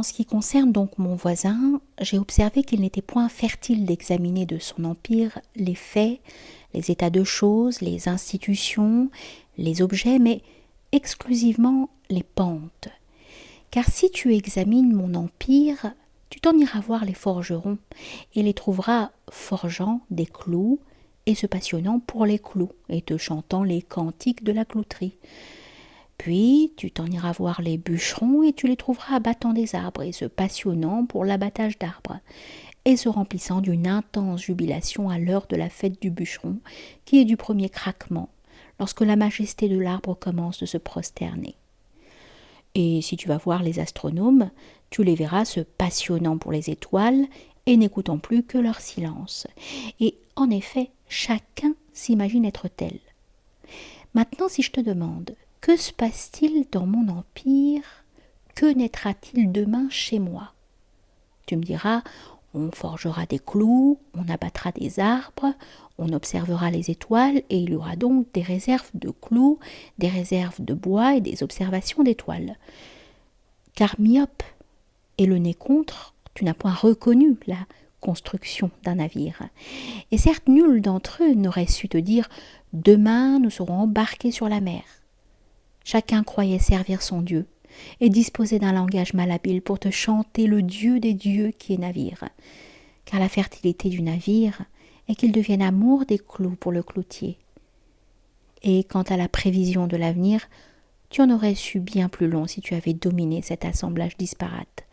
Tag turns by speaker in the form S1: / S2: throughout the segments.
S1: ce qui concerne donc mon voisin, j'ai observé qu'il n'était point fertile d'examiner de son empire les faits, les états de choses, les institutions, les objets, mais exclusivement les pentes. Car si tu examines mon empire, tu t'en iras voir les forgerons et les trouveras forgeant des clous et se passionnant pour les clous et te chantant les cantiques de la clouterie. Puis tu t'en iras voir les bûcherons et tu les trouveras abattant des arbres et se passionnant pour l'abattage d'arbres et se remplissant d'une intense jubilation à l'heure de la fête du bûcheron, qui est du premier craquement, lorsque la majesté de l'arbre commence de se prosterner. Et si tu vas voir les astronomes, tu les verras se passionnant pour les étoiles et n'écoutant plus que leur silence. Et en effet, chacun s'imagine être tel. Maintenant, si je te demande, que se passe-t-il dans mon empire? Que naîtra-t-il demain chez moi? Tu me diras, on forgera des clous, on abattra des arbres, on observera les étoiles et il y aura donc des réserves de clous, des réserves de bois et des observations d'étoiles. Car myope et le nez contre, tu n'as point reconnu la construction d'un navire. Et certes, nul d'entre eux n'aurait su te dire « Demain, nous serons embarqués sur la mer ». Chacun croyait servir son Dieu et disposer d'un langage malhabile pour te chanter le Dieu des dieux qui est navire. Car la fertilité du navire est qu'il devienne amour des clous pour le cloutier. Et quant à la prévision de l'avenir, tu en aurais su bien plus long si tu avais dominé cet assemblage disparate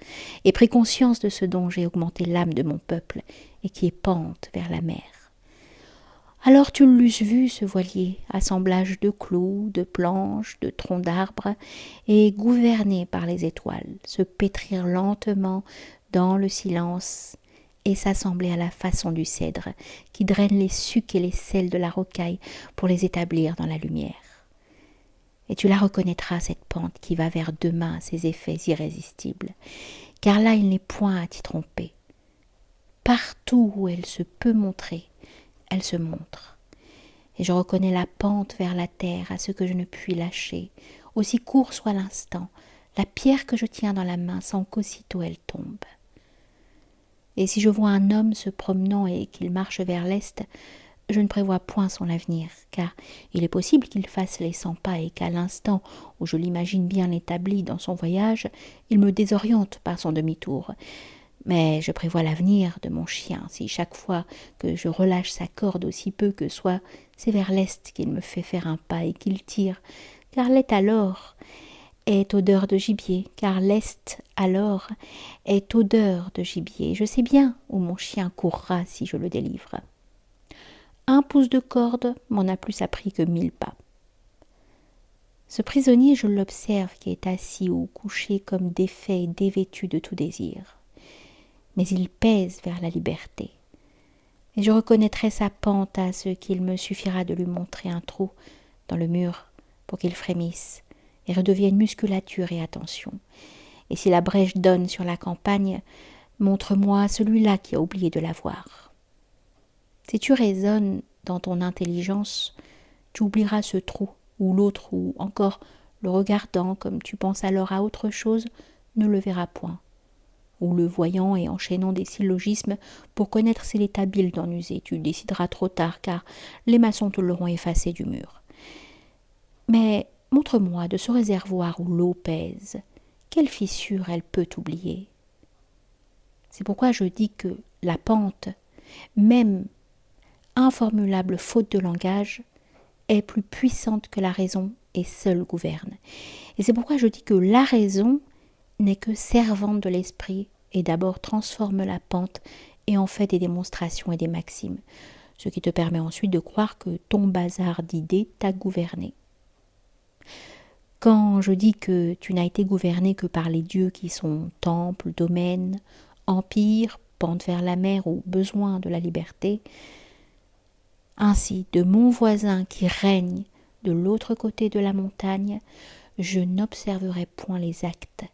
S1: et pris conscience de ce dont j'ai augmenté l'âme de mon peuple et qui est pente vers la mer. Alors tu l'eusses vu, ce voilier, assemblage de clous, de planches, de troncs d'arbres, et gouverné par les étoiles, se pétrir lentement dans le silence et s'assembler à la façon du cèdre, qui draine les sucs et les sels de la rocaille pour les établir dans la lumière. Et tu la reconnaîtras, cette pente qui va vers demain ses effets irrésistibles, car là il n'est point à t'y tromper. Partout où elle se peut montrer, elle se montre. Et je reconnais la pente vers la terre à ce que je ne puis lâcher, aussi court soit l'instant, la pierre que je tiens dans la main sans qu'aussitôt elle tombe. Et si je vois un homme se promenant et qu'il marche vers l'est, je ne prévois point son avenir, car il est possible qu'il fasse les 100 pas et qu'à l'instant où je l'imagine bien établi dans son voyage, il me désoriente par son demi-tour. Mais je prévois l'avenir de mon chien, si chaque fois que je relâche sa corde aussi peu que soit, c'est vers l'est qu'il me fait faire un pas et qu'il tire, car l'est alors est odeur de gibier, car l'est alors est odeur de gibier. Je sais bien où mon chien courra si je le délivre. 1 pouce de corde m'en a plus appris que 1000 pas. Ce prisonnier, je l'observe, qui est assis ou couché comme défait et dévêtu de tout désir. Mais il pèse vers la liberté. Et je reconnaîtrai sa pente à ce qu'il me suffira de lui montrer un trou dans le mur pour qu'il frémisse et redevienne musculature et attention. Et si la brèche donne sur la campagne, montre-moi celui-là qui a oublié de la voir. Si tu raisonnes dans ton intelligence, tu oublieras ce trou, ou l'autre, ou encore le regardant comme tu penses alors à autre chose, ne le verras point. Ou le voyant et enchaînant des syllogismes pour connaître s'il est habile d'en user, tu décideras trop tard, car les maçons te l'auront effacé du mur. Mais montre-moi de ce réservoir où l'eau pèse, quelle fissure elle peut oublier. C'est pourquoi je dis que la pente, même informulable faute de langage, est plus puissante que la raison et seule gouverne. Et c'est pourquoi je dis que la raison n'est que servante de l'esprit et d'abord transforme la pente et en fait des démonstrations et des maximes, ce qui te permet ensuite de croire que ton bazar d'idées t'a gouverné. Quand je dis que tu n'as été gouverné que par les dieux qui sont temple, domaine, empire, pente vers la mer ou besoin de la liberté, ainsi de mon voisin qui règne de l'autre côté de la montagne, je n'observerai point les actes,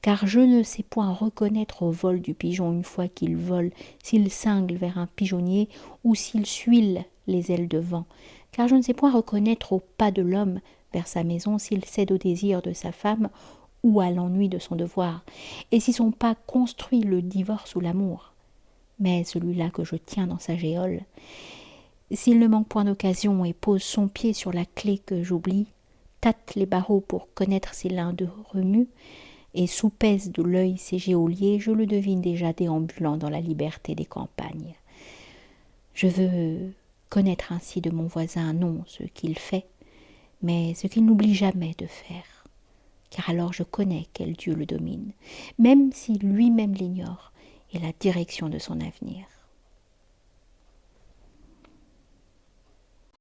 S1: car je ne sais point reconnaître au vol du pigeon une fois qu'il vole, s'il cingle vers un pigeonnier ou s'il suile les ailes de vent, car je ne sais point reconnaître au pas de l'homme vers sa maison s'il cède au désir de sa femme ou à l'ennui de son devoir, et si son pas construit le divorce ou l'amour, mais celui-là que je tiens dans sa géole, s'il ne manque point d'occasion et pose son pied sur la clé que j'oublie, tâte les barreaux pour connaître si l'un d'eux remue, et soupèse de l'œil ses geôliers, je le devine déjà déambulant dans la liberté des campagnes. Je veux connaître ainsi de mon voisin non ce qu'il fait, mais ce qu'il n'oublie jamais de faire, car alors je connais quel Dieu le domine, même si lui-même l'ignore, et la direction de son avenir.